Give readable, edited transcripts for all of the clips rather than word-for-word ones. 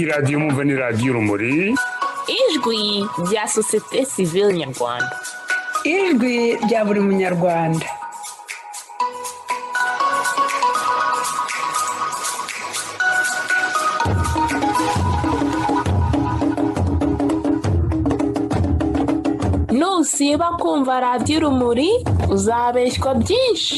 iradiyo mwumva ni radiyo urumuri, ijwi rya sosiyete sivile nyarwanda, ijwi rya buri munyarwanda. nusiba kumva radiyo urumuri uzabeshywa byinshi.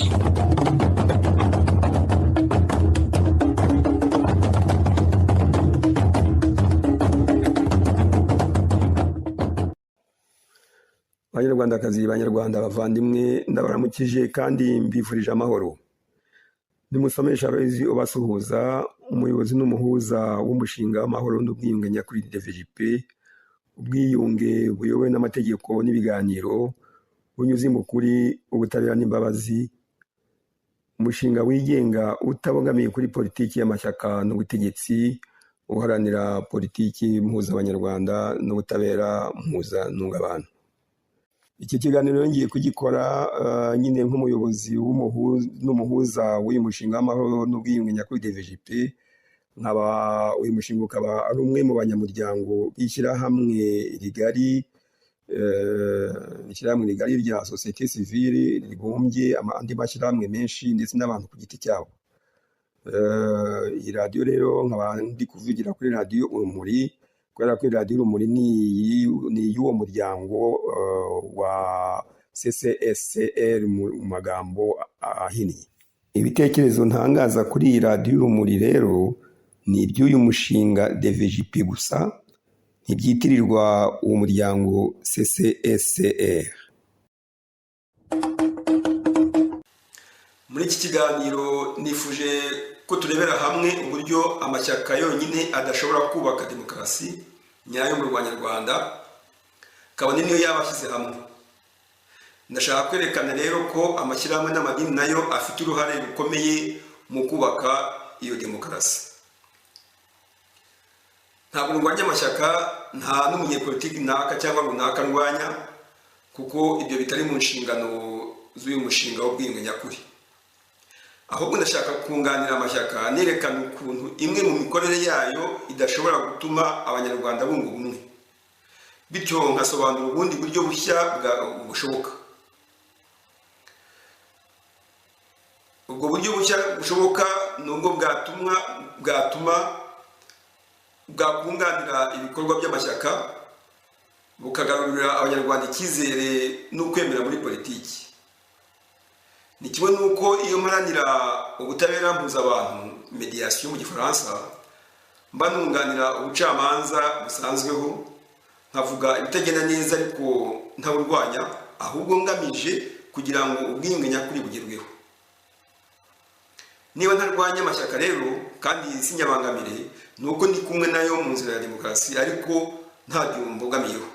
Banyarwandakazi, banyarwanda, bavandimwe, ndabaramukije kandi mbifurije amahoro. Nimusomesha Aloyizi ubasuhuza, umuyobozi n'umuhuza w'umushinga w'amahoro n'ubwiyunge nyakuri DVJP, ubwiyunge buyobowe n'amategeko n'ibiganiro bunyuze mu kuri, ubutabera n'imbabazi, umushinga wigenga utabogamiye kuri politiki y'amashyaka n'ubutegetsi, uharanira politiki mpuza abanyarwanda n'ubutabera mpuza n'ungabantu. Iki kiganiro ngiye kugikora nyine nk'umuyobozi n'umuhuza w'uyu mushinga w'amahoro n'ubwiyunge nyakuri DVJP, nkaba uyu mushinga ukaba ari umwe mu banyamuryango b'ishyirahamwe rigari rya sosiyete sivile ribumbye andi mashyirahamwe menshi ndetse n'abantu ku giti cyabo. Iyi radiyo rero nkaba ndi kuvugira kuri radiyo urumuri, kubera ko radiyo urumuri ni y'uwo muryango wa CCSCR mu magambo ahinnye. Ibitekerezo ntangaza kuri iyi radiyo urumuri rero ni iby'uyu mushinga DVJP gusa, ntibyitirirwa uwo muryango CCSCR. Muri iki kiganiro nifuje ko turebera hamwe uburyo amashyaka yonyine adashobora kubaka demokarasi nyayo mu Rwanda, kabone niyo yabashyize hamwe. Ndashaka kwerekana rero ko amashyirahamwe n'amadini nayo afite uruhare rukomeye mu kubaka iyo demokarasi. Ntabwo ndwanya amashyaka, nta n'umunyepolitiki naka cyangwa runaka ndwanya, kuko ibyo bitari mu nshingano z'uyu mushinga w'ubwiyunge nyakuri. Ahubwo ndashaka kunganira amashyaka nerekana ukuntu imwe mu mikorere yayo idashobora gutuma abanyarwanda bunga ubumwe, bityo nkasobanura ubundi buryo bushya bushoboka. Ubwo buryo bushya bushoboka ni ubwo bwakunganira ibikorwa by'amashyaka, bukagarurira abanyarwanda icyizere n'ukwemera muri politiki. Ni kimwe n'uko iyo mparanira ubutabera mpuzabantu, mediation mu gifaransa, mba nunganira ubucamanza busanzweho, nkavuga ibitagenda neza ariko ntaburwanya, ahubwo ngamije kugira ngo ubwiyunge nyakuri bugerweho. Niba ntarwanya amashyaka rero kandi sinyabangamire, nuko ndi kumwe nayo mu nzira ya demokarasi, ariko ntabyo mbogamiyeho.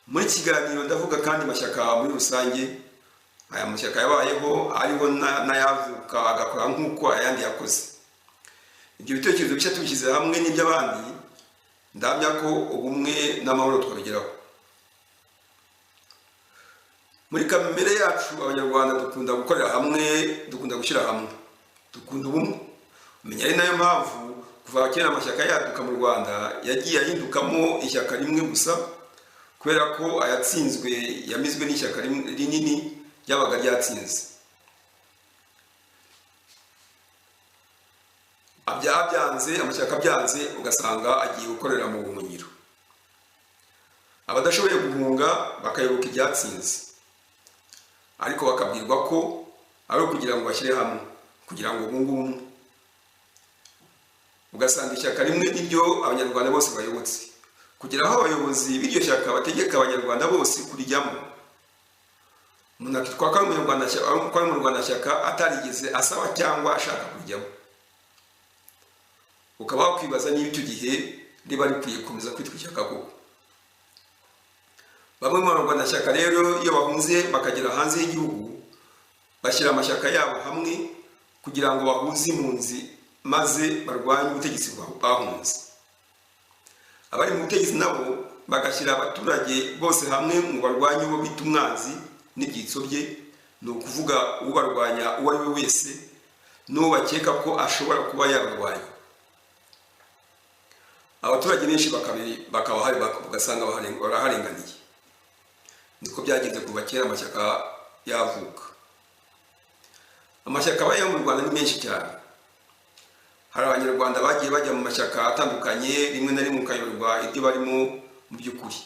Muri kiganiro ndavuga kandi amashyaka muri rusange. Aya mashyaka yabayeho ariho n'ayavuka agakora nk'uko ayandi yakoze. Ibyo bitekerezo bishya tubishyize hamwe n'iby'abandi, ndamya ko ubumwe n'amahoro twabigeraho. Muri kamere yacu abanyarwanda dukunda gukorera hamwe, dukunda gushyira hamwe, dukunda ubumwe. Umenya ari nayo mpamvu kuva kera amashyaka yaduka mu Rwanda yagiye ahindukamo ishyaka rimwe gusa, kubera ko ayatsinzwe yamizwe n'ishyaka rinini ryabaga ryatsinze. Amashyaka byanze ugasanga agiye gukorera mu buhungiro. Abadashoboye guhunga bakayoboka ibyatsinze, ariko bakabwirwa ko ari ukugira ngo bashyire hamwe, kugira ngo bunge ubumwe. Ugasanga ishyaka rimwe niryo abanyarwanda bose bayobotse, kugira aho abayobozi b'iryo shyaka bategeka abanyarwanda bose kurijyamo. Umuntu akitwa ko ari umurwanashyaka atarigeze asaba cyangwa ashaka kurijyamo. Ukaba wakwibaza niba icyo gihe riba rikwiye gukomeza kwitwa ishyaka koko. Bamwe mu barwanashyaka rero iyo bahunze bakagera hanze y'igihugu, bashyira amashyaka yabo hamwe kugira ngo bahuze impunzi maze barwanye ubutegetsi bahunze. Abari mu butegetsi nabo bagashyira abaturage bose hamwe mu barwanye uwo bita umwanzi n'ibyitso bye, ni ukuvuga ubarwanya uwo ari we wese n'uwo bakeka ko ashobora kuba yabarwanya. abaturage benshi bakaba bagasanga baraharenganiye. Niko byagenze kuva kera amashyaka yavuka. Amashyaka abayeho mu Rwanda ni menshi cyane. Hari abanyarwanda bagiye bajya mu mashyaka atandukanye, rimwe na rimwe ukayoberwa ibyo barimo mu by'ukuri.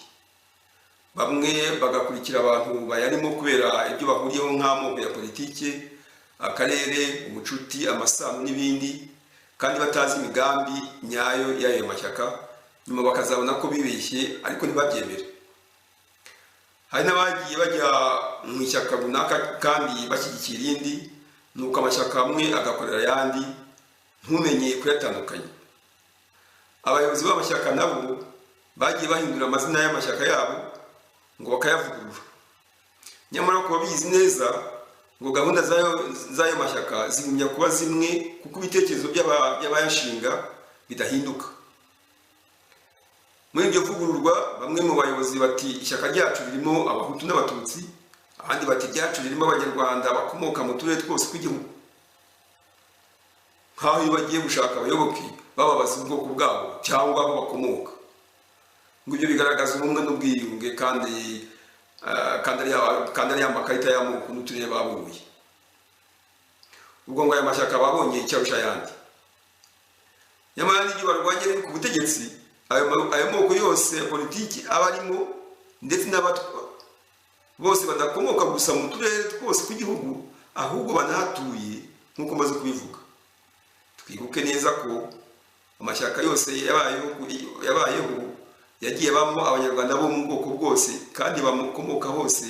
Bamwe bagakurikira abantu bayarimo kubera ibyo bahuriyeho nk'amoko ya politike, akarere, ubucuti, amasano n'ibindi, kandi batazi imigambi nyayo y'ayo mashyaka, nyuma bakazabona ko bibeshye ariko ntibabyemere. Hari n'abagiye bajya mu ishyaka runaka kandi bashyigikira irindi, nuko amashyaka amwe agakorera ayandi ntumenye kuyatandukanya. Abayobozi b'amashyaka nabo bagiye bahindura amazina y'amashyaka yabo ngo bakayavugurura. Nyamara kuba bizi neza ngo gahunda z'ayo mashyaka zigumya kuba zimwe kuko ibitekerezo by'abayashinga bidahinduka. Muri iryo vugururwa bamwe mu bayobozi bati ishyaka ryacu ririmo abahutu n'abatutsi, abandi bati ryacu ririmo abanyarwanda bakomoka mu turere twose tw'igihugu. Nk'aho iyo bagiye gushaka abayoboke bababaza ubwoko bwabo cyangwa aho bakomoka. Ngo ibyo bigaragaza ubumwe n'ubwiyunge kandi ari amakarita y'amoko n'uturere babuye. Ubwo ngo aya mashyaka babonye icyarusha ayandi. Nyamara n'ibyo barwanye ku butegetsi, ayo moko yose ya politiki aba arimo ndetse n'abatwa bose badakomoka gusa mu turere twose tw'igihugu, ahubwo banahatuye nk'uko maze kubivuga. Twibuke neza ko amashyaka yose yabayeho yagiye bamo abanyarwanda bo mu bwoko bwose kandi bamukomoka hose,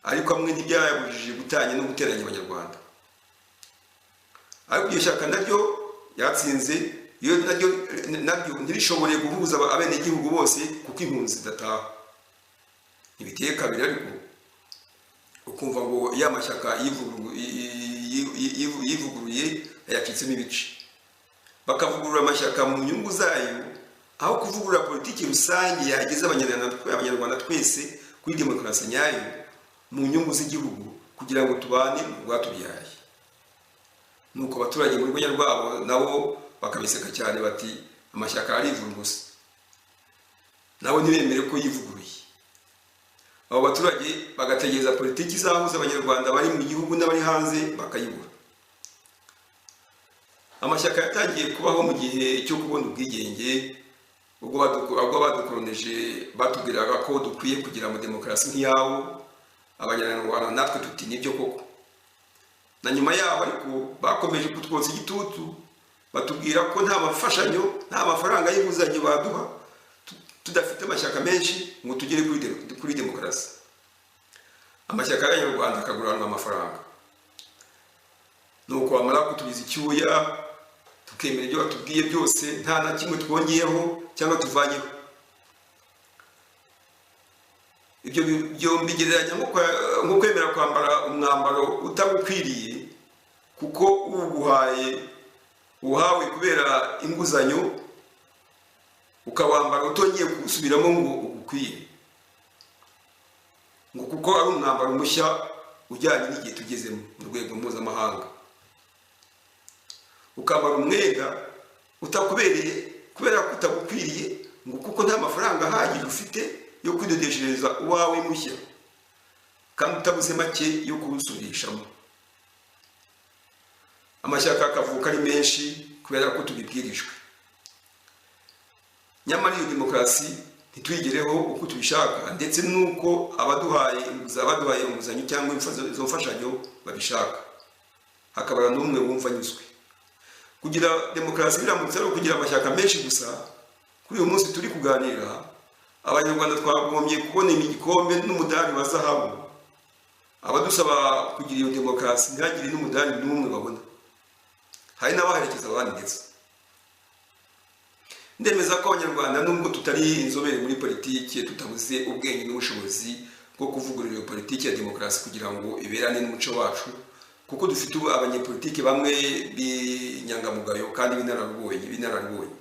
ariko amwe ntibyayabujije gutanya no guteranya abanyarwanda. Ariko iryo shyaka naryo yatsinze, iyo naryo ntirishobore guhuza abenegihugu bose kuko impunzi zidataha. Ntibiteye kabiri ariko ukumva ngo ya mashyaka yivuguruye yacitsemo ibice, bakavugurura amashyaka mu nyungu zayo aho kuvugurura politiki rusange yageza abanyarwanda twese kuri demokarasi nyayo mu nyungu z'igihugu kugira ngo tubane mu rwatubyaye. Nuko abaturage mu rwenya rwabo nabo bakabiseka cyane bati amashyaka arivura gusa, nabo ntibemere ko yivuguruye. Abo baturage bagategereza politiki izahuza abanyarwanda bari mu gihugu n'abari hanze bakayibura. Amashyaka yatangiye kubaho mu gihe cyo kubona ubwigenge, ubwo badukoroneje batubwiraga ko dukwiye kugira mu demokarasi nk'iyabo. Abanyarwanda natwe tuti nibyo koko. Na nyuma yaho ariko bakomeje kutwotsa igitutu, batubwira ko nta mafashanyo, nta mafaranga y'inguzanyo baduha tudafite amashyaka menshi ngo tugere kuri demokarasi. Amashyaka y'Abanyarwanda akaguranwa amafaranga. Nuko bamara kutubiza icyuya, tukemera ibyo batubwiye byose, nta na kimwe twongeyeho cyangwa tuvanyeho. Ibyo byombi bigereranya nko kwemera kwambara umwambaro utagukwiriye kuko uhawe kubera inguzanyo, ukawambara utongeye kuwusubiramo ngo ugukwiye, ngo kuko ari umwambaro mushya ujyanye n'igihe tugezemo mu rwego mpuzamahanga. Ukambara umwenda utakubereye kubera ko utagukwiriye, ngo kuko nta mafaranga ahagije ufite yo kwidodeshereza uwawe mushya kandi utabuze make yo kuwusubirishamo. Amashyaka akavuka ari menshi kubera ko tubibwirijwe. Nyamara iyo demokarasi ntituyigereho uko tubishaka, ndetse nuko abaduhaye inguzanyo cyangwa izo mfashanyo babishaka, hakabara n'umwe wumva anyuzwe. Kugira demokarasi biramutse ari ukugira amashyaka menshi gusa, kuri uyu munsi turi kuganira abanyarwanda twagombye kubona igikombe n'umudari wa zahabu. Abadusaba kugira iyo demokarasi ntihagire n'umudari n'umwe babona, hari n'abaherekeza abandi ndetse. Ndemeza ko abanyarwanda nubwo tutari inzobere muri politiki, tutabuze ubwenge n'ubushobozi bwo kuvugurura iyo politiki ya demokarasi kugira ngo iberane n'umuco wacu, kuko dufite abanyepolitiki bamwe b'inyangamugayo kandi b'inararibonye,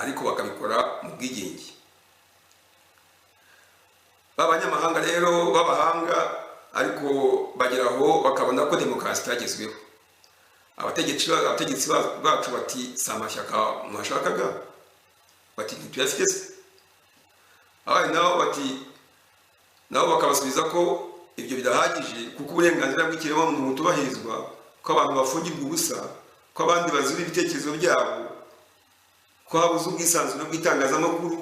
ariko bakabikora mu bwigenge. Abanyamahanga rero b'abahanga ariko bageraho bakabona ko demokarasi itagezweho. Abategetsi bacu bati si amashyaka mwashakaga, bati ntituyafite se, abandi nabo bakabasubiza ko ibyo bidahagije kuko uburenganzira bw'ikiremwamuntu butubahirizwa, ko abantu bafungirwa ubusa, ko abandi bazira ibitekerezo byabo, ko habuze ubwisanzure bw'itangazamakuru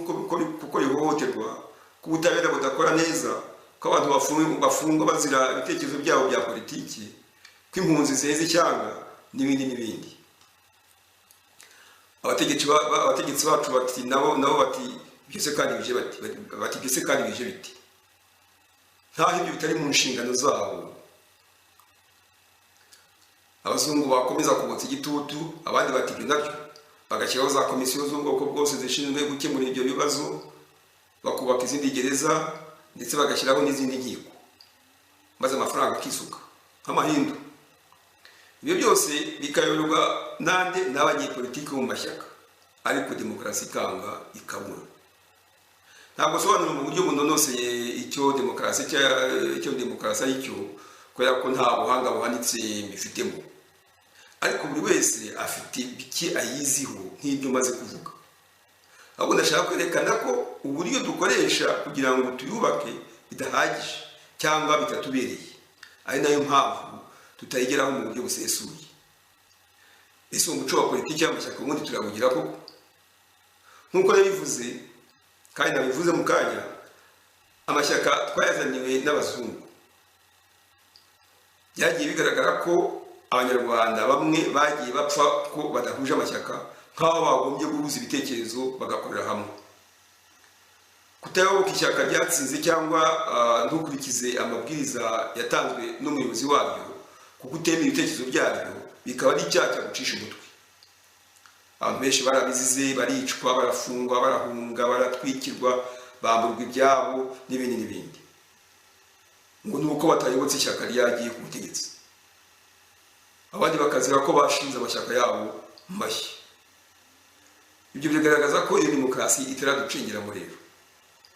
kuko rihohoterwa, ko ubutabera budakora neza, ko abantu bafungwa bazira ibitekerezo byabo bya politiki, ko impunzi ziheze icyanga n'ibindi n'ibindi. Abategetsi bacu bati nabo bati byose kandi bije bati byose kandi bije biti ntaho ibyo bitari mu nshingano zabo. Abazungu bakomeza kubotsa igitutu, abandi bati ibyo nabyo, bagashyiraho za komisiyo z'ubwoko bwose zishinzwe gukemura ibyo bibazo, bakubaka izindi gereza ndetse bagashyiraho n'izindi nkiko, maze amafaranga akisuka nk'amahindu. Ibyo byose bikayoborwa n'abanyepolitiki bo mu mashyaka, ariko demokarasi ikanga ikabura. Ntabwo sobanura mu buryo bunonoseye icyo demokarasi ari cyo, kubera ko nta buhanga buhanitse bifitemo, ariko buri wese afite bike ayiziho nk'ibyo maze kuvuga. Ahubwo ndashaka kwerekana ko uburyo dukoresha kugira ngo tuyubake bidahagije cyangwa bitatubereye, ari nayo mpamvu tutayigeraho mu buryo busesuye. Ese umuco wa politiki y'amashyaka ubundi turabugira koko? Nk'uko nabivuze kandi nabivuze mu kanya, amashyaka twayazaniwe n'abazungu. Byagiye bigaragara ko abanyarwanda bamwe bagiye bapfa ko badahuje amashyaka, nk'aho bagombye guhuza ibitekerezo bagakorera hamwe. Kutayoboka ishyaka ryatsinze cyangwa ntukurikize amabwiriza yatanzwe n'umuyobozi waryo, kuko utemera ibitekerezo byaryo, bikaba ari icyaha cyo gucisha umutwe. Abantu benshi barabizize, baricwa, barafungwa, barahunga, baratwikirwa, bamburwa ibyabo n'ibindi n'ibindi, ngo nuko batayobotse ishyaka ryagiye ku butegetsi. Abandi bakazira ko bashinze amashyaka yabo mashya. Ibyo bigaragaza ko iyo demokarasi itaraducengeramo rero.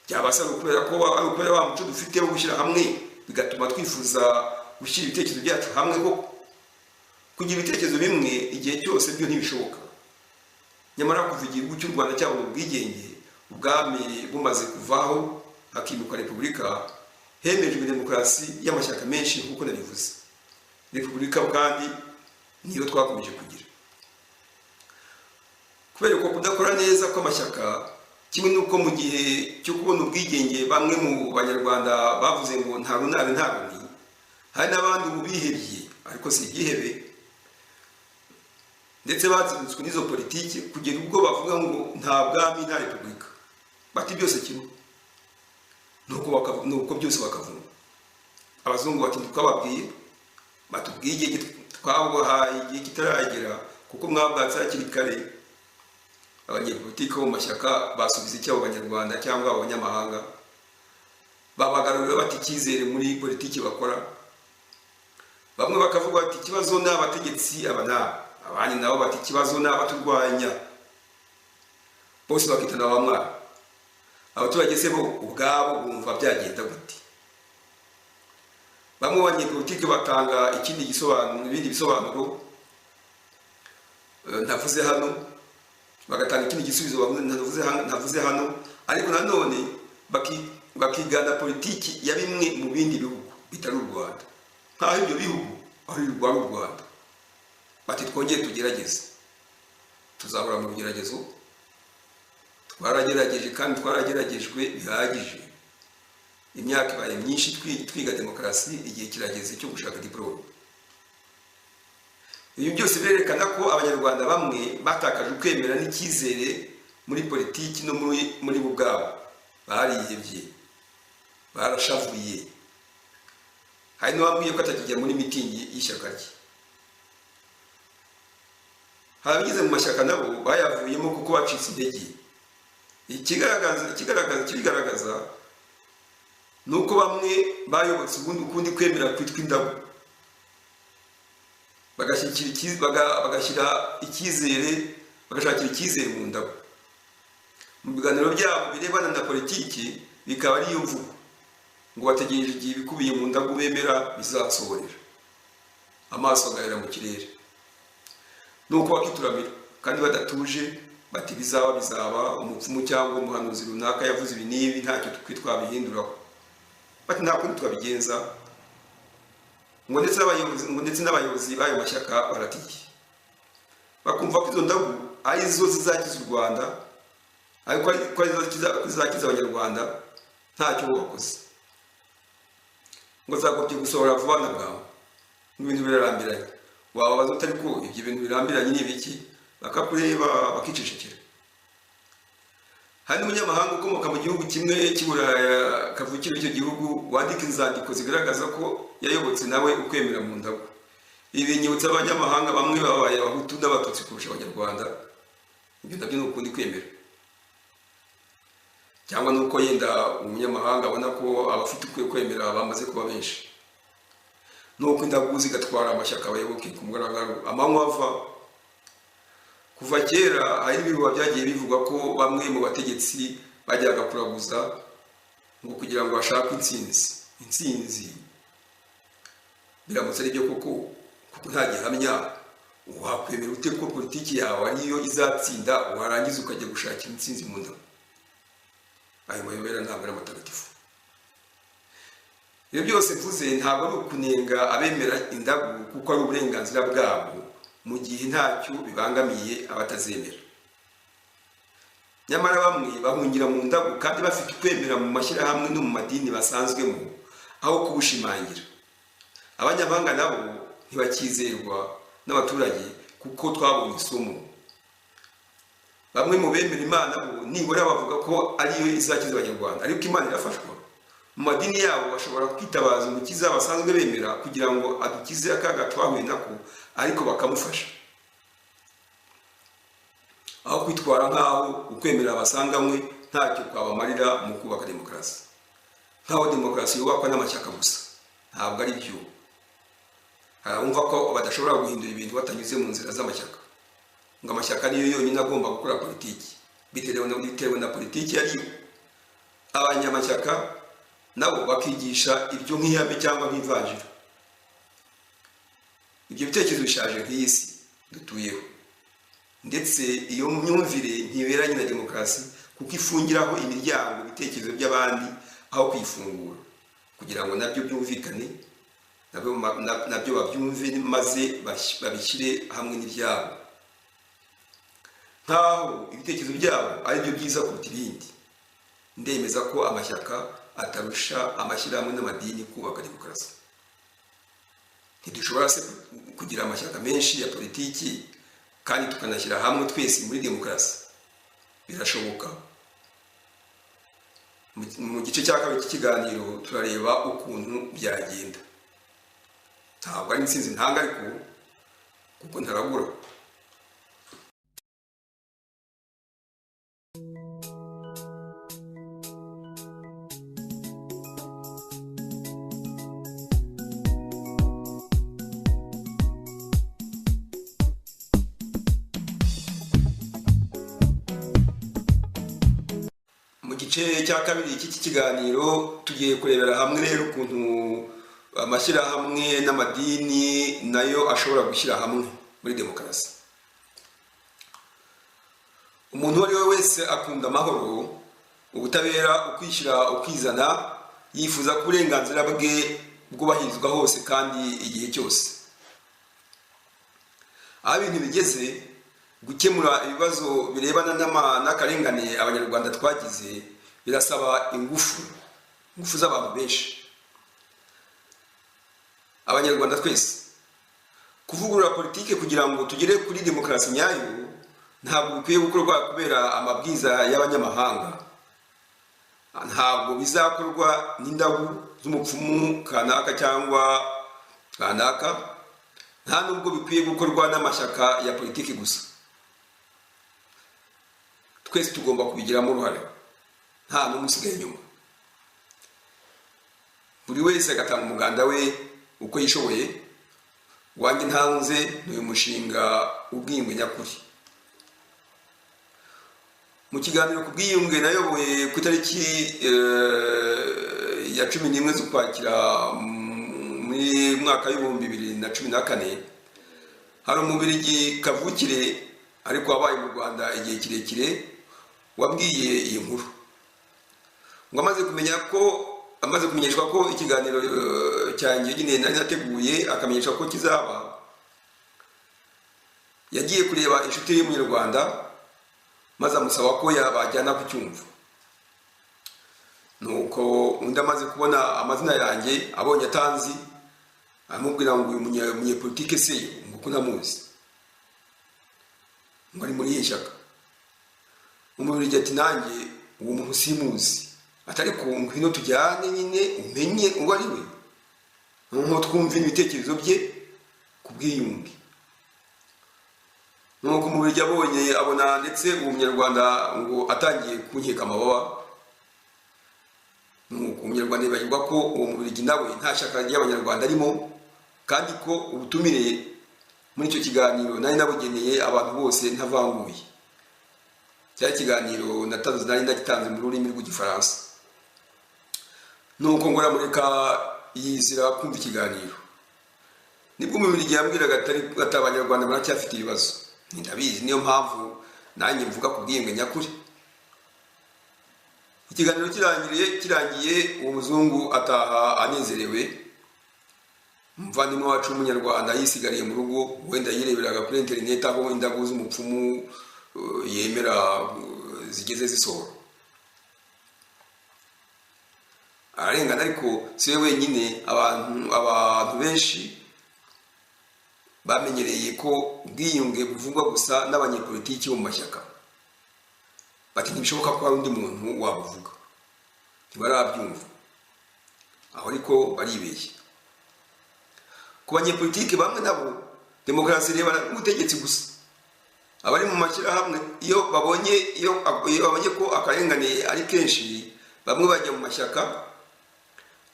Byabasa kubera ko ari ukubera wa muco dufite wo gushyira hamwe, bigatuma twifuza gushyira ibitekerezo byacu hamwe. Koko kugira ibitekerezo bimwe igihe cyose byo ntibishoboka. Nyamara kuva igihugu cy'u Rwanda cyabona ubwigenge, ubwami bumaze kuvaho hakimuka repubulika, hemejwe demokarasi y'amashyaka menshi nk'uko nabivuze. Repubulika kandi niyo twakomeje kugira. Kubera ko kudakora neza kw'amashyaka, kimwe n'uko mu gihe cyo kubona ubwigenge bamwe mu banyarwanda bavuze ngo nta runani nta runi, hari n'abandi ubu bihebye, ariko si ibyihebe, ndetse bazinutswe n'izo politiki kugera ubwo bavuga ngo nta bwami nta repubulika, bati byose kimwe, nuko byose bakavuna. Abazungu bati twababwiye, batubwiye igihe twabahaye igihe kitaragera, kuko mwabwatse hakiri kare. Abanyepolitiki bo mu mashyaka basubiza icyabo abanyarwanda cyangwa abanyamahanga, babagarurira bati icyizere muri politiki bakora. Bamwe bakavuga bati ikibazo ni abategetsi aba n'aba, abandi nabo bati ikibazo ni abaturwanya, bose bakitana bamwara. Abaturage se bo ubwabo bumva byagenda gute? Bamwe abanyepolitiki batanga ibindi bisobanuro ntavuze hano, bagatanga ikindi gisubizo ntavuze hano, ariko nanone bakigana politiki ya bimwe mu bindi bihugu bitari u Rwanda, nk'aho ibyo bihugu ari u Rwanda. Bati twongeye tugerageze, tuzahora mu rugeragezo. Twaragerageje kandi twarageragejwe bihagije. Imyaka ibaye myinshi twiga demokarasi, igihe kirageze cyo gushaka diplome. Ibi byose berekana ko abanyarwanda bamwe batakaje ukwemera n'icyizere muri politiki no muri bo ubwabo. Barihebye, barashavuye. Hari n'uwambwiye ko atakijya muri mitingi y'ishyaka rye. Abagize mu mashyaka nabo bayavuyemo kuko bacitse intege. Ikibigaragaza nuko bamwe bayobotse ukundi kwemera kwitwa indabo, bagashakira icyizere mu ndabo. Mu biganiro byabo birebana na politiki bikaba ari iyo mvugo ngo bategereje igihe ibikubiye mu ndabo bemera bizasohorera, amaso agahera mu kirere. Nuko bakituramira kandi badatuje, bati bizaba umupfumu cyangwa umuhanuzi runaka yavuze ibi n'ibi ntacyo twabihinduraho, bati nta kundi twabigenza, ngo ndetse n'abayobozi b'ayo mashyaka baratiye, bakumva ko izo ndagu ari zo zizakiza u Rwanda, ariko ko ari zo zizakiza abanyarwanda ntacyo bakoze, ngo zagobye gusohora vuba na bwawe n'ibintu birarambiranye. Wababaza utari ko ibyo bintu birambiranye ni ibiki, bakakureba bakicecekera. Hari n'umunyamahanga ukomoka mu gihugu kimwe cy'Uburaya kavukira icyo gihugu wandika inzandiko zigaragaza ko yayobotse nawe ukwemera mu ndagu. Ibi binyibutsa abanyamahanga bamwe babaye abahutu n'abatutsi kurusha abanyarwanda, ibyo nabyo ni ukundi kwemera, cyangwa nuko yenda umunyamahanga abona ko abafite ukwiye kwemera bamaze kuba benshi, nuko indagu zigatwara amashyaka abayoboke ku mugaragaro amanywa ava. Kuva kera hari ibihuha byagiye bivuga ko bamwe mu bategetsi bajyaga kuraguza ngo kugira ngo bashake intsinzi. Biramutse ari byo koko nta gihamya, wakwemera ute ko politiki yawe ariyo izatsinda warangiza ukajya gushakira intsinzi mu ndagu? Ayo mayobera ntabwo ari amatagatifu. Ibyo byose mvuze ntabwo ari ukunenga abemera indagu kuko ari uburenganzira bwabo mu gihe ntacyo bibangamiye abatazemera. Nyamara bamwe bahungira mu ndagu kandi bafite kwemera mu mashyirahamwe no mu madini basanzwemo aho kubushimangira. Abanyamahanga nabo ntibakizerwa n'abaturage kuko twabonye isomo. Bamwe mu bemera Imana bo nibura bavuga ko ariyo izakiza abanyarwanda, ariko Imana irafashwa. Mu madini yabo bashobora kwitabaza umukiza basanzwe bemera kugira ngo adukize akaga twahuye nako, ariko bakamufasha. Aho kwitwara nk'aho ukwemera basanganywe ntacyo kwabamarira mu kubaka demokarasi, nk'aho demokarasi yubakwa n'amashyaka gusa. Ntabwo ari byo. Harabumva ko badashobora guhindura ibintu batanyuze mu nzira z'amashyaka, ngo amashyaka niyo yonyine agomba gukora politiki, bitewe na politiki yariyo. Abanyamashyaka nabo bakigisha ibyo nk'ihame cyangwa nk'ivanjiri. Ibyo bitekerezo bishaje nk'iyi si dutuyeho, ndetse iyo myumvire ntiberanye na demokarasi kuko ifungiraho imiryango ibitekerezo by'abandi aho kwifungura, kugira ngo nabyo byumvikane, nabyo babyumve maze babishyire hamwe n'ibyabo, nk'aho ibitekerezo byabo ari byo byiza kuruta ibindi. Ndemeza ko amashyaka atarusha amashyirahamwe n'amadini kubaka demokarasi. Ntidushobora se kugira amashyaka menshi ya politiki kandi tukanashyira hamwe twese muri demokarasi? Birashoboka. Mu gice cya kabiri cy'ikiganiro turareba ukuntu byagenda. Ntabwo ari intsinzi ntanga, ariko kuko ntaragura. Mu gice cya kabiri cy'iki kiganiro tugiye kurebera hamwe rero ukuntu amashyirahamwe n'amadini nayo ashobora gushyira hamwe muri demokarasi. Umuntu uwo ari we wese akunda amahoro, ubutabera, ukwishyira ukizana, yifuza ko uburenganzira bwe bwubahirizwa hose kandi igihe cyose. Aho ibintu bigeze, gukemura ibibazo birebana n'akarengane abanyarwanda twagize birasaba ingufu z'abantu benshi. Abanyarwanda twese kuvugurura politiki kugira ngo tugere kuri demokarasi nyayo ntabwo bikwiye gukorwa kubera amabwiriza y'abanyamahanga. Ntabwo bizakorwa n'indagu z'umupfumu kanaka cyangwa kanaka, nta nubwo bikwiye gukorwa n'amashyaka ya politiki gusa. Twese tugomba kubigiramo uruhare, nta n'umwe usigaye inyuma. Buri wese agatanga umuganda we uko yishoboye. Wanjye ntanze n'uyu mushinga ubwiyunge nyakuri. Mu kiganiro ku bwiyunge nayoboye ku itariki ya 11 z'Ukwakira muri mwaka w'2014, hari umubirigi kavukire ariko wabaye mu Rwanda igihe kirekire wabwiye iyi nkuru ngo amaze kumenyeshwa ko ikiganiro cyanjye nyine nari nateguye akamenyesha ko kizaba, yagiye kureba inshuti y'umunyarwanda maze amusaba ko yabajyana ku cyumva. Nuko undi amaze kubona amazina yanjye abonye atanzi amubwira ngo uyu munyepolitike se ngo ko ntamuzi, ngo ari muri iyi shyaka. Umubiri ati nanjye uwo muntu simuzi, atari ko ngwino tujyane nyine umenye uwo ari we, nko twumva ibitekerezo bye ku bwiyunge. Nuko umubiri abonye abona ndetse uwo munyarwanda ngo atangiye kunkeka amababa. Nuko umunyarwanda yibagirwa ko uwo mubiri nawe nta shyaka ry'abanyarwanda arimo, kandi ko ubutumire muri icyo kiganiro nari nabugeneye abantu bose ntavanguye. Cyari ikiganiro nari ndagitanze mu rurimi rw'igifaransa. Nuko ngora mureka yizira kumva ikiganiro. Nibwo umubiri yambwiraga ati abanyarwanda baracyafite ibibazo. Ndabizi, niyo mpamvu nanjye mvuga ku bwiyunge nyakuri. Ikiganiro kirangiye uwo muzungu ataha anezerewe. Umuvandimwe wacu w'umunyarwanda yisigariye mu rugo, wenda yireberaga kuri internet aho indagu z'umupfumu yemera zigeze zisohora. Ararengana, ariko si we wenyine. Abantu benshi bamenyereye ko ubwiyunge buvugwa gusa n'abanyepolitiki bo mu mashyaka. Bati ntibishoboka ko hari undi muntu wabuvuga, ntibarabyumva. Aho ariko baribeshye. Ku banyepolitiki bamwe nabo demokarasi irebana n'ubutegetsi gusa. Abari mu mashyirahamwe iyo babonye ko akarengane ari kenshi, bamwe bajya mu mashyaka,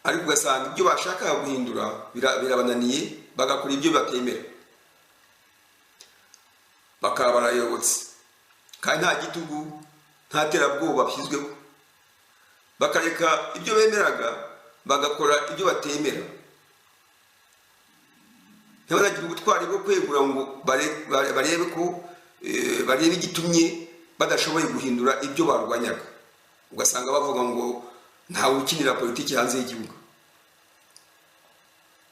ariko ugasanga ibyo bashaka guhindura birabananiye, bagakora ibyo batemera, bakaba barayobotse kandi nta gitugu nta terabwoba bashyizweho. Bakareka ibyo bemeraga bagakora ibyo batemera. Ntibanagira ubutwari bwo kwegura ngo barebe igitumye badashoboye guhindura ibyo barwanyaga. Ugasanga bavuga ngo ntawe ukinira politiki hanze y'igihugu.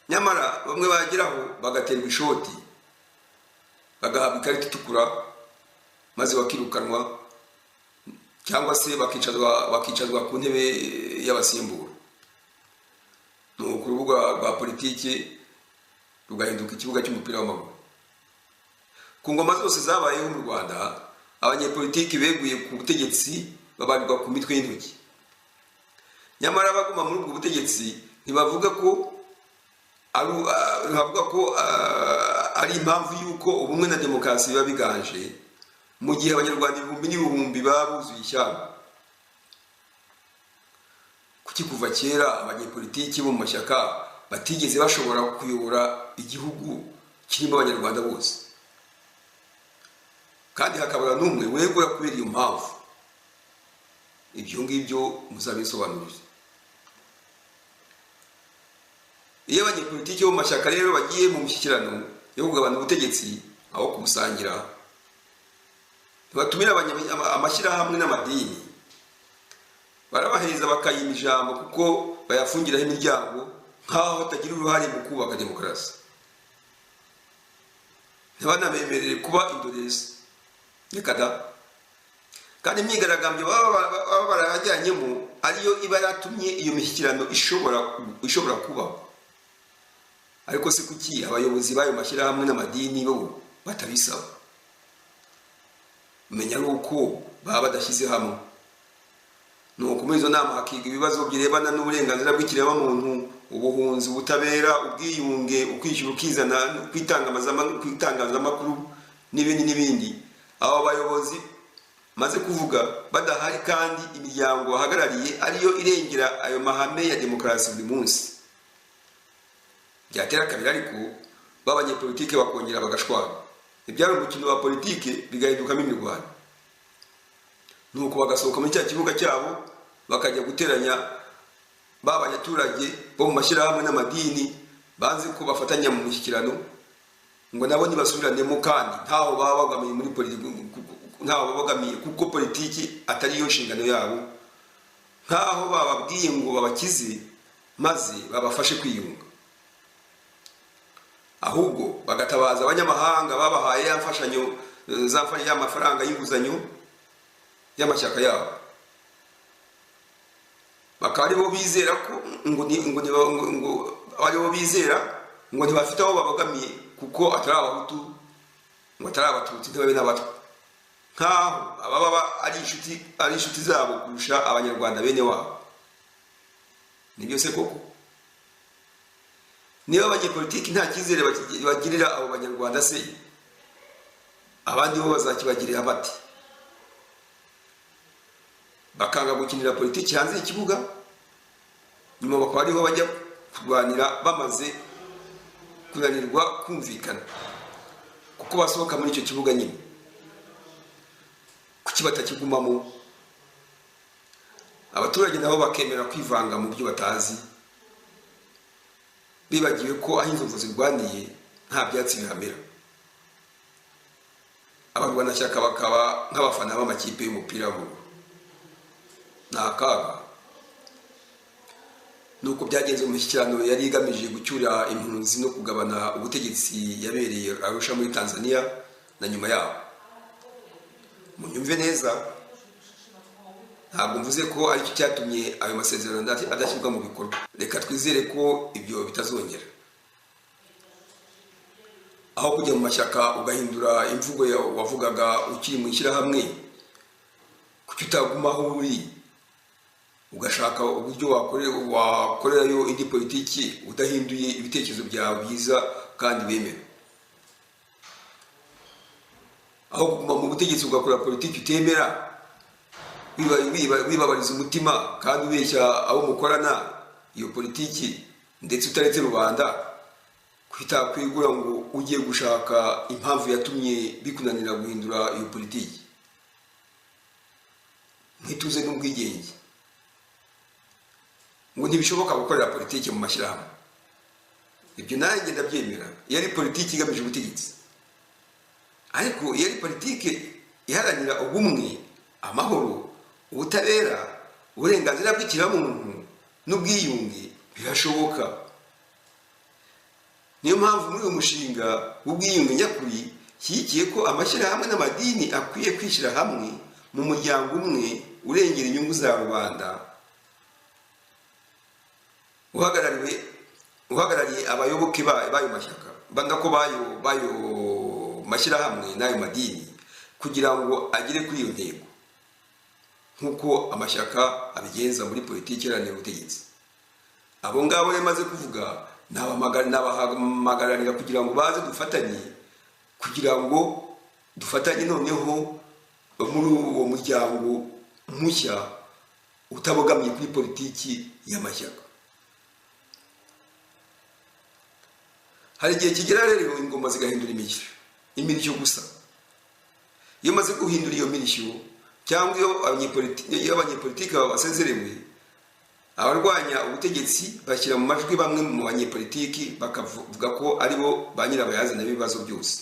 Nyamara bamwe bageraho bagaterwa ishoti, bagahabwa ikarita itukura, maze bakirukanwa cyangwa se bakicazwa ku ntebe y'abasimbura. Nuko urubuga rwa politiki rugahinduka ikibuga cy'umupira w'amaguru. Ku ngoma zose zabayeho mu Rwanda, abanyepolitiki beguye ku butegetsi babarirwa ku mitwe y'intoki. Nyamara abaguma muri ubwo butegetsi ntibavuga ko ari impamvu y'uko ubumwe na demokarasi biba biganje, mu gihe abanyarwanda ibihumbi n'ibihumbi baba buzuye ishyamba. Kuki kuva kera abanyepolitiki bo mu mashyaka batigeze bashobora kuyobora igihugu kirimo abanyarwanda bose, kandi hakabura n'umwe wegura kubera iyo mpamvu? Ibyo ngibyo muzabisobanurire. Iyo abanyepolitiki bo mu mashyaka rero bagiye mu mishyikirano yo kugabana ubutegetsi aho kubusangira, ntibatumira amashyirahamwe n'amadini, barabahereza bakayima ijambo kuko bayafungiraho imiryango nk'aho batagira uruhare mu kubaka demokarasi. Ntibanabemerere kuba indorerezi. Reka da. Kandi imyigaragambyo baba barajyanyemo ariyo iba yatumye iyo mishyikirano ishobora kubaho. Ariko se kuki abayobozi b'ayo mashyirahamwe n'amadini bo batabisaba? Menya uko baba badashyize hamwe. Nuko muri izo nama hakiga ibibazo birebana n'uburenganzira bw'ikiremwamuntu, ubuhunzi, ubutabera, ubwiyunge, ukwishyura ukizana, kwitangazamakuru n'ibindi. Abo bayobozi maze kuvuga badahari, kandi imiryango bahagarariye ariyo irengera ayo mahame ya demokarasi buri munsi. Byatera kabiri ariko b'abanyepolitike bakongera bagashwana. Ibyari umukino wa politike bigahindukamo imirwano. Nuko bagasohoka muri cya kibuga cyabo bakajya guteranya b'abanyaturage bo mu mashyirahamwe n'amadini banze ko bafatanya mu mushyikirano ngo nabo nibasubiranemo kandi ntaho baba bagamiye muri politiki, ntaho babagamiye kuko politiki atari yo nshingano yabo, nkaho bababwiye ngo babakize maze babafashe kwiyunga, ahubwo bagatabaza abanyamahanga babahaye yamfashanyo ya mafaranga y'inguzanyo y'amashyaka yabo, bakaba aribo bizera ko ngo aribo bizera ngo ntibafite aho babagamiye kuko atari abahutu ngo atari abatutsi ntibabe n'abatwa, nkaho ababa ari inshuti zabo kurusha abanyarwanda bene wabo. Nibyo se koko? Niba abanyepolitiki nta cyizere bagirira abo banyarwanda se, abandi bo bazakibagirira bati? Bakanga gukinira politiki hanze y'ikibuga, nyuma bakaba ariho bajya kurwanira bamaze kunanirwa kumvikana, kuko basohoka muri icyo kibuga nyine. Kuki batakigumamo? Abaturage nabo bakemera kwivanga mu byo batazi, bibagiwe ko aho inzovu zirwaniye nta byatsi bihamera. Abarwanashyaka bakaba nk'abafana b'amakipe y'umupira w'amaguru. Ni akaga. Nuko byagenze mu mishyikirano yari igamije gucyura impunzi no kugabana ubutegetsi yabereye Arusha muri Tanzania na nyuma yaho. Munyumve neza, ntabwo mvuze ko aricyo cyatumye ayo masezerano adashyirwa mu bikorwa. Reka twizere ko ibyo bitazongera. Aho kujya mu mashyaka ugahindura imvugo wavugaga ukiri mu ishyirahamwe, kuki utagumaho uri ugashaka uburyo wakorerayo indi politiki udahinduye ibitekerezo byawe byiza kandi bemera? Aho kuguma mu butegetsi ugakora politiki utemera, wibabariza umutima kandi ubeshya abo mukorana iyo politiki, ndetse utaretse rubanda, kwita kwigura ngo ugiye gushaka impamvu yatumye bikunanira guhindura iyo politiki. Mwituze n'ubwigenge, ngo ntibishoboka gukorera politiki mu mashyirahamwe. Ibyo nanjye ndabyemera iyo ari politiki igamije ubutegetsi, ariko iyo ari politiki iharanira ubumwe, amahoro, ubutabera, uburenganzira bw'ikiremwamuntu n'ubwiyunge, birashoboka. Niyo mpamvu muri uyu mushinga w'ubwiyunge nyakuri shyigikiye ko amashyirahamwe n'amadini akwiye kwishyira hamwe mu muryango umwe urengera inyungu za rubanda, uhagarariye abayoboke bayo mashyaka, ko bayo mashyirahamwe n'ayo madini, kugira ngo agere kuri iyo ntego nk'uko amashyaka abigenza muri politiki iharanira ubutegetsi. Abo ngabo yamaze kuvuga n'abahamagarira kugira ngo baze dufatanye, kugira ngo dufatanye noneho muri uwo muryango mushya utabogamiye kuri politiki y'amashyaka. Hari igihe kigera rero ingoma zigahindura imirishyo gusa. Iyo maze guhindura iyo mirishyo, cyangwa iyo abanyepolitiki basezerewe, abarwanya ubutegetsi bashyira mu majwi bamwe mu banyepolitiki bakavuga ko aribo ba nyirabayazana b'ibibazo byose,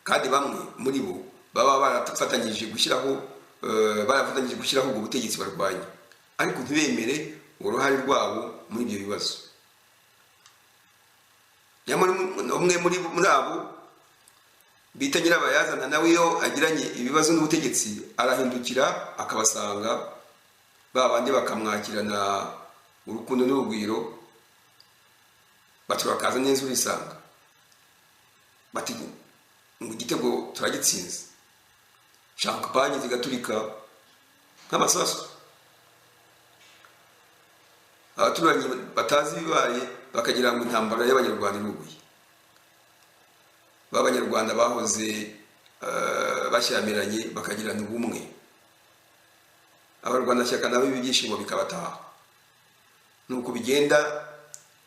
kandi bamwe muri bo baba barafatanyije gushyiraho ubwo butegetsi barwanya, ariko ntibemere uruhare rwabo muri ibyo bibazo. Nyamara umwe muri abo bita nyirabayazana nawe iyo agiranye ibibazo n'ubutegetsi arahindukira akabasanga, babandi bakamwakirana urukundo n'urugwiro, bati bakaza neza urisanga, bati ngo igitego turagitsinze, champagne zigaturika nk'amasasu. Abaturanyi batazi bibaye bakagira ngo intambara y'abanyarwanda iruguye. B'abanyarwanda bahoze bashyamiranye bakagirana ubumwe, abarwanashyaka nabo ibyishimo bikabataha. Nuko bigenda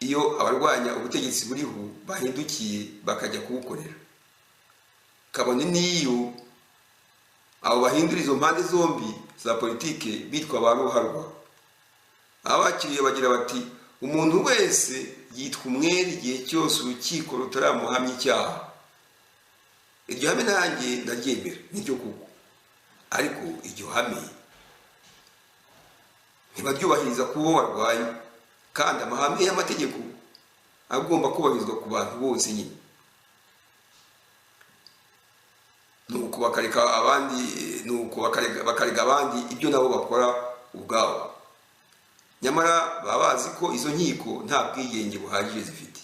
iyo abarwanya ubutegetsi buriho bahindukiye bakajya kubukorera, kabone n'iyo abo bahindura izo mpande zombi za politike bitwa ba ruharwa, abakiriye bagira bati umuntu wese yitwa umwere igihe cyose urukiko rutaramuhamya icyaha. Iryo hame nanjye ndaryemera n'iryo kuko, ariko iryo hame ntibaryubahiriza kubo warwanya, kandi amahame y'amategeko agomba kubahirizwa ku bantu bose nyine. Nuko bakareka abandi ibyo nabo bakora ubwabo, nyamara baba bazi ko izo nkiko nta bwigenge buhagije zifite.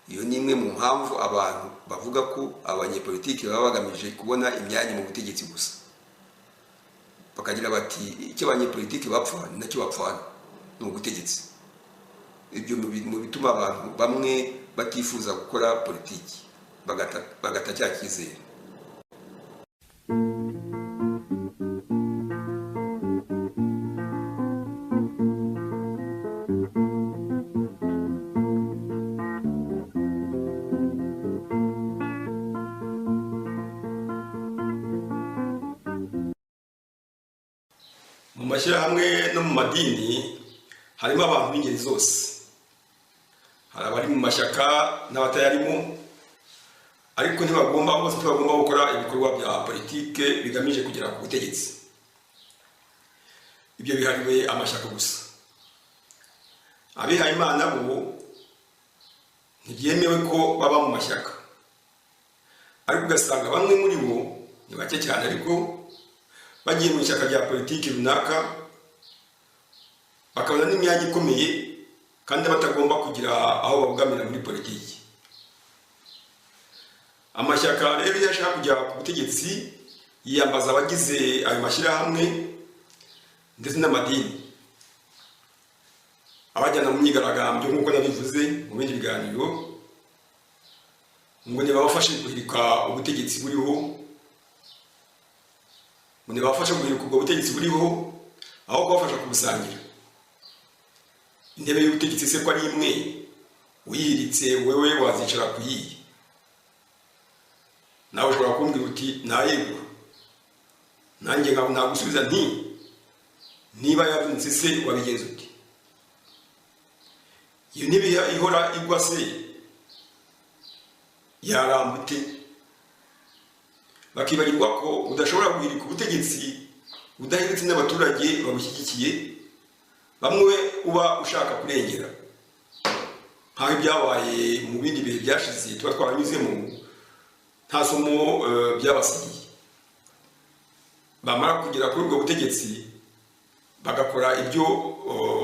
Iyo ni imwe mu mpamvu abantu bavuga ko abanyepolitiki baba bagamije kubona imyanya mu butegetsi gusa, bakagira bati icyo abanyepolitiki bapfa ni nacyo bapfana, ni ubutegetsi. Ibyo mu bituma abantu bamwe batifuza gukora politiki, bagata cya cyizere. Mu mashyirahamwe no mu madini harimo abantu b'ingeri zose. Hari abari mu mashyaka n'abatayarimo, ariko bose ntibagomba gukora ibikorwa bya politike bigamije kugera ku butegetsi. Ibyo bihariwe amashyaka gusa. Abihaye Imana bo ntibyemewe ko baba mu mashyaka, ariko ugasanga bamwe muri bo, ni bake cyane ariko, bagiye mu ishyaka rya politiki runaka bakabona n'imyanya ikomeye kandi batagomba kugira aho babugamira muri politiki. Amashyaka rero iyo ashaka kujya ku butegetsi yiyambaza abagize ayo mashyirahamwe ndetse n'amadini, abajyana mu myigaragambyo nk'uko nabivuze mu bindi biganiro, ngo nibabafashe guhirika ubutegetsi buriho, bafasha guhirika ubwo butegetsi buriho aho kubafasha kubusangira. Intebe y'ubutegetsi se ko ari imwe, uyihiritse wewe wazicara ku yiyi? Nawe ushobora kumbwira uti nayegura, nanjye nagusubiza nti niba yavunitse se wabigenza uti? Iyo ntebe ihora igwa se yarambute? Bakibarirwa ko udashobora guhirika ubutegetsi udahiritse n'abaturage babushyigikiye, bamwe uba ushaka kurengera, nk'aho ibyabaye mu bindi bihe byashize tuba twaranyuzemo, nta somo byabasigiye. Bamara kugera kuri ubwo butegetsi bagakora ibyo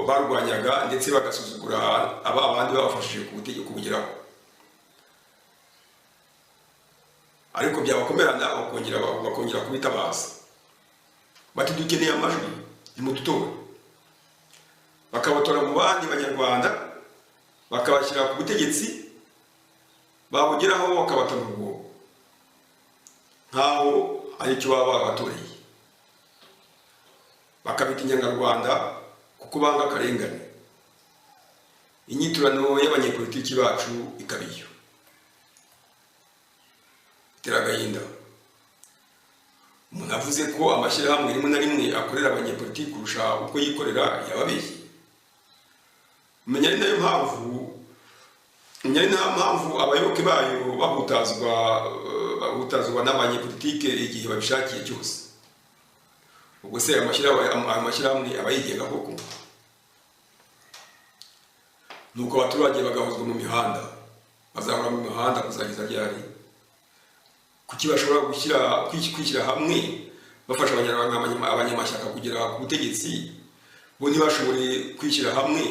barwanyaga, ndetse bagasuzugura abandi babafashije kubugeraho. Ariko byabakomerana bakongera kubitabaza bati dukeneye amajwi nimututore, bakabatora mu bandi banyarwanda bakabashyira ku butegetsi, babugeraho bakabatana ubwoba nk'aho ari icyo baba babatoreye, bakabita inyangarwanda kuko banga akarengane. Inyiturano y'abanyepolitiki bacu ikabiyo agahinda. Umuntu avuze ko amashyirahamwe rimwe na rimwe akorera abanyepolitiki kurusha uko yikorera, yababeshye. Umenya ari nayo mpamvu abayoboke bayo bahutazwa n'abanyepolitike igihe babishakiye cyose. Ubwo se amashyirahamwe aba yigenga koko? Nuko abaturage bagahozwa mu mihanda, bazahora mu mihanda kuzageza ryari? Kuki bashobora kwishyira hamwe bafasha abanyamashyaka kugera ku butegetsi, bo ntibashobore kwishyira hamwe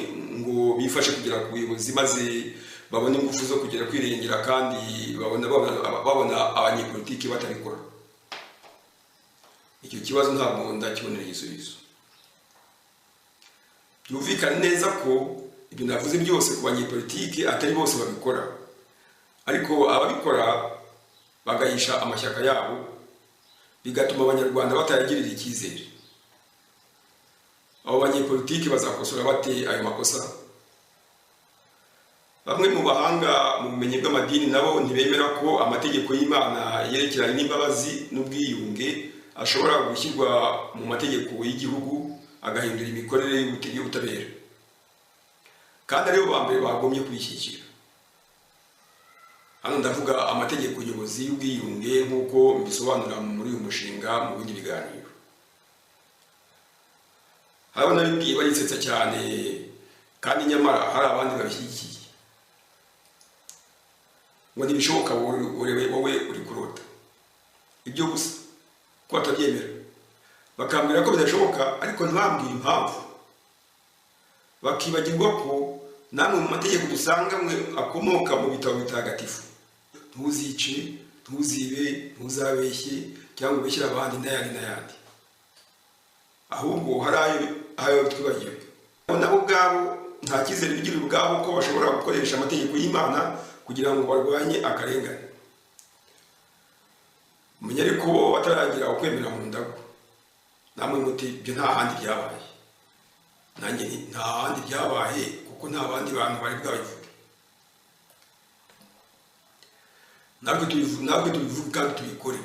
ngo bifashe kugera ku buyobozi, maze babone ingufu zo kugera kwirengera, kandi babona abanyepolitiki batabikora? Icyo kibazo ntabwo ndakibonera igisubizo. Byumvikane neza ko ibyo navuze byose ku banyepolitiki atari bose babikora, ariko ababikora bagahisha amashyaka yabo, bigatuma abanyarwanda batayagirira icyizere. Abo banyepolitiki bazakosora bate ayo makosa? Bamwe mu bahanga mu bumenyi bw'amadini nabo ntibemera ko amategeko y'Imana yerekeranye n'imbabazi n'ubwiyunge ashobora gushyirwa mu mategeko y'igihugu agahindura imikorere y'ubutabera. kandi aribo ba mbere bagombye kwishyikira. Hano ndavuga amategeko y'ubuyobozi y'ubwiyunge nk'uko mbisobanura muri uyu mushinga mu bindi biganiro. Hari n'abibwiye baritsetsa cyane kandi nyamara hari abandi babishyigikiye ngo ntibishoboka wowe uri kurota ibyo gusa ko atabyemera, bakambwira ko bidashoboka ariko ntibambwire impamvu, bakibagirwa ko namwe mu mategeko dusanga mwe akomoka mu bitabo bitagatifu: ntuzice, ntuzibe, ntuzabeshye cyangwa ubeshyira abandi n'ayandi. Ahubwo hari ayo twibagiwe. Nabo ubwabo nta cyizere bigira ubwabo ko bashobora gukoresha amategeko y'Imana kugira ngo barwanye akarengane. Menya ariko bataragira ukwemera mu ndago. Namwe muti ibyo nta handi byabaye. Nanjye nta handi byabaye kuko nta bandi bantu bari bwabivuge. Ntabwo tubivuga kandi tubikore.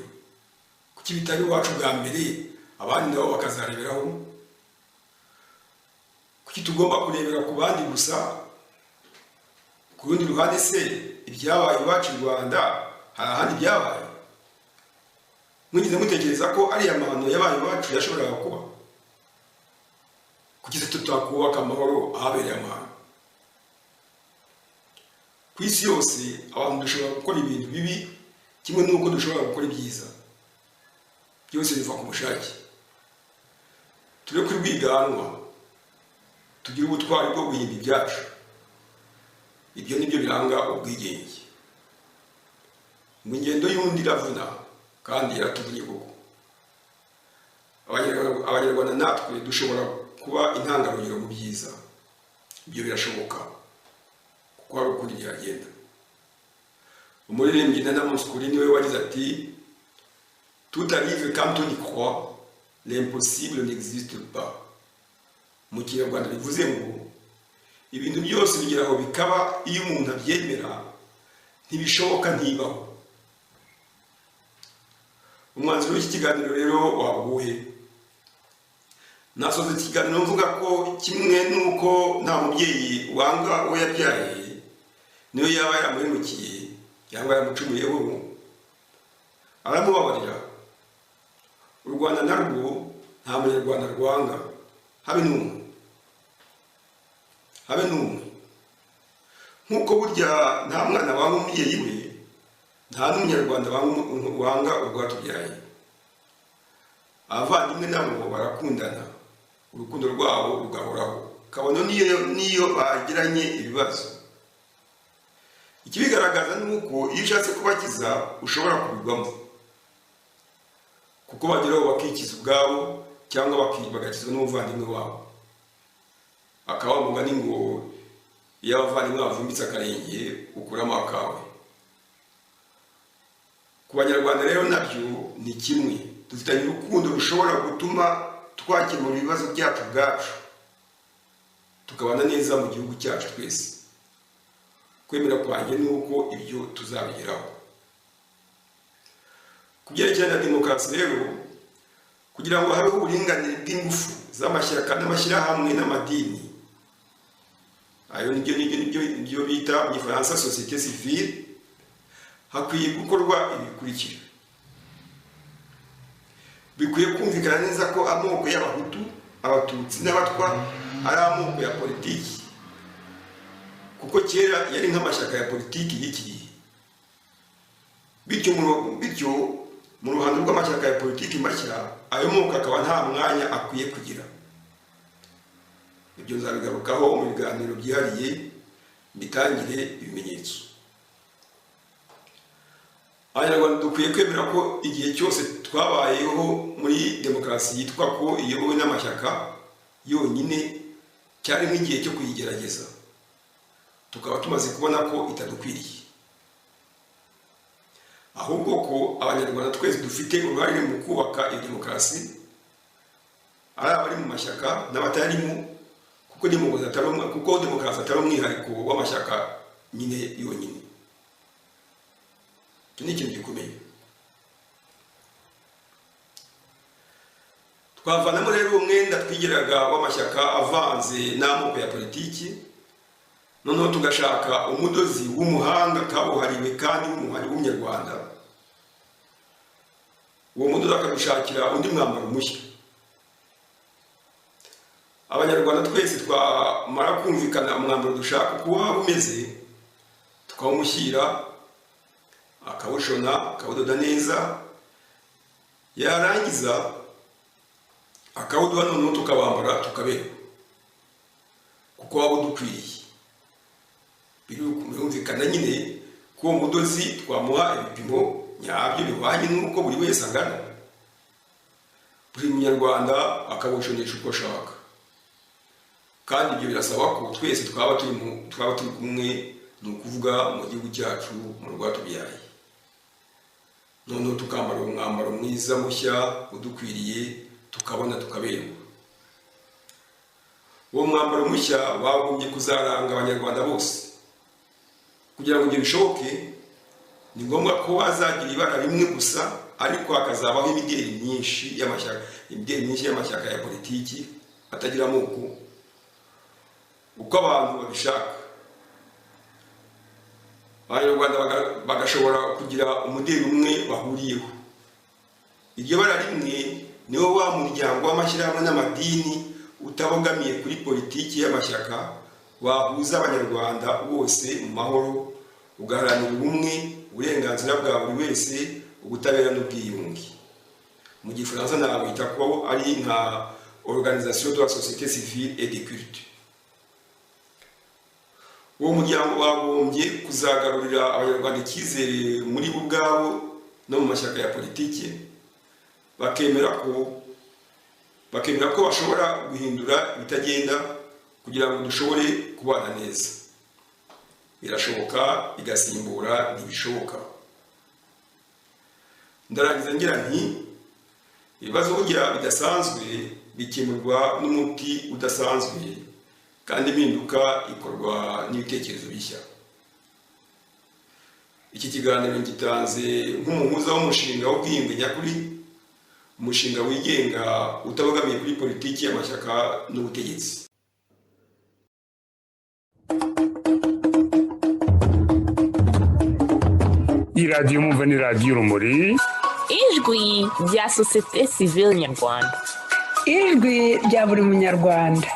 Kuki bitari iwacu bwa mbere abandi nabo bakazareberaho? Kuki tugomba kurebera ku bandi gusa? Ku rundi ruhande se ibyabaye iwacu mu Rwanda hari ahandi byabaye? Mwigize mutekereza ko ariya mahano yabaye iwacu yashoboraga kuba? Kuki tutakubaka amahoro ahabereye amahano? Ku isi yose abantu dushobora gukora ibintu bibi kimwe n'uko dushobora gukora ibyiza. Byose biva ku bushake. Turi kwirwiganwa, tugira ubutwari bwo guhimba ibyacu. Ibyo nibyo biranga ubwigenge. Mu ngendo y'undi iravuna kandi yaratuvunye koko. Abanyarwanda natwe dushobora kuba intangarugero mu byiza. Ibyo birashoboka kuko hari ukundi byagenda. Umuririmbyi Nana Muskuri niwe wagize ati: tout arrive quand on y croit, l'impossible n'existe pas. Mu Kinyarwanda bivuze ngo ibintu byose bigeraho bikaba iyo umuntu abyemera, ntibishoboka ntibaho. Umwanzuro w'iki kiganiro rero wabuhe? Nasoza ikiganiro mvuga ko kimwe nuko nta mubyeyi wanga uwo yabyaye, niyo yaba yaramuhemukiye cyangwa yaramucumuyeho, aramubabarira. U Rwanda narwo nta munyarwanda rwanga, habe n'umwe. Nk'uko burya nta mwana wanga umubyeyi we, nta n'umunyarwanda wanga urwatubyaye. Abavandimwe nabo barakundana, urukundo rwabo rugahoraho kabone niyo bagiranye ibibazo. Ikibigaragaza ni uko iyo ushatse kubakiza ushobora kubigwamo, kuko bageraho bakikiza ubwabo cyangwa bagakizwa n'umuvandimwe wabo. Akaba mugani ngo iyo abavandimwe bavumbitse akarenge ukuramo akawe. Ku Banyarwanda rero nabyo ni kimwe. Dufitanye urukundo rushobora gutuma twakemura ibibazo byacu ubwacu, tukabana neza mu gihugu cyacu twese. Kwemera kwanjye ni uko ibyo tuzabigeraho. Ku byerekeranye na demokarasi rero, kugira ngo habeho uburinganire bw'ingufu z'amashyaka n'amashyirahamwe n'amadini, ayo nibyo bita mu Gifaransa société civile, hakwiye gukorwa ibikurikira. Bikwiye kumvikana neza ko amoko y'Abahutu, Abatutsi n'Abatwa ari amoko ya politiki, kuko kera yari nk'amashyaka ya politiki y'iki gihe. Bityo mu ruhando rw'amashyaka ya politiki mashya, ayo moko akaba nta mwanya akwiye kugira. Ibyo nzabigarukaho mu biganiro byihariye, mbitangire ibimenyetso. Abanyarwanda dukwiye kwemera ko igihe cyose twabayeho muri demokarasi yitwa ko iyobowe n'amashyaka yonyine cyari nk'igihe cyo kuyigerageza, tukaba tumaze kubona ko itadukwiriye. Ahubwo ko Abanyarwanda twese dufite uruhare mu kubaka iyo demokarasi, ari abari mu mashyaka n'abatarimo, kuko demokarasi atari umwihariko w'amashyaka nyine yonyine. Icyo ni ikintu gikomeye. Twavanamo rero umwenda twigiraga w'amashyaka avanze n'amoko ya politiki, noneho tugashaka umudozi w'umuhanga kabuhariwe kandi w'umunyarwanda. Uwo mudozi akadushakira undi mwambaro mushya. Abanyarwanda twese twamara kumvikana umwambaro dushaka uko waba umeze, tukawumushyira, akawushona, akawudoda neza, yarangiza akawuduha, noneho tukawambara tukaberwa kuko waba udukwiriye. Birumvikana nyine ko uwo mudozi twamuha ibipimo nyabyo bihwanye n'uko buri wese angana. Buri munyarwanda akawushonesha uko ashaka, kandi ibyo birasaba ko twese twaba turi kumwe, ni ukuvuga mu gihugu cyacu, mu rwatubyaye. Noneho tukambara umwambaro mwiza mushya udukwiriye, tukabona tukaberwa. Uwo mwambaro mushya wagombye kuzaranga abanyarwanda bose. Kugira ngo ibyo bishoboke, ni ngombwa ko wazagira ibara rimwe gusa, ariko hakazabaho imideri myinshi y'amashyaka ya politiki atagira amoko, uko abantu babishaka. Abanyarwanda bagashobora kugira umuderi umwe bahuriyeho. Iryo bara rimwe niwo wa muryango w'amashyirahamwe n'amadini utabogamiye kuri politiki y'amashyaka, wahuza abanyarwanda bose mu mahoro, ugaharanira ubumwe, uburenganzira bwa buri wese, ubutabera n'ubwiyunge. Mu gifaransa nabita ko ari nka Organisation de la Société Civile et des Cultes. Uwo muryango wagombye kuzagarurira abanyarwanda icyizere muri bo ubwabo no mu mashyaka ya politiki, bakemera ko bashobora guhindura ibitagenda kugira ngo dushobore kubana neza. Birashoboka, bigasimbura ntibishoboka. Ndarangiza ngira nti, ibibazo burya bidasanzwe bikemurwa n'umuti udasanzwe, kandi impinduka ikorwa n'ibitekerezo bishya. Iki kiganiro gitanze nk'umuhuza w'umushinga w'ubwiyunge nyakuri, umushinga wigenga utabogamiye kuri politiki y'amashyaka n'ubutegetsi. iradiyo mwumva ni radiyo Urumuri, ijwi rya sosiyete sivile nyarwanda, ijwi rya buri munyarwanda.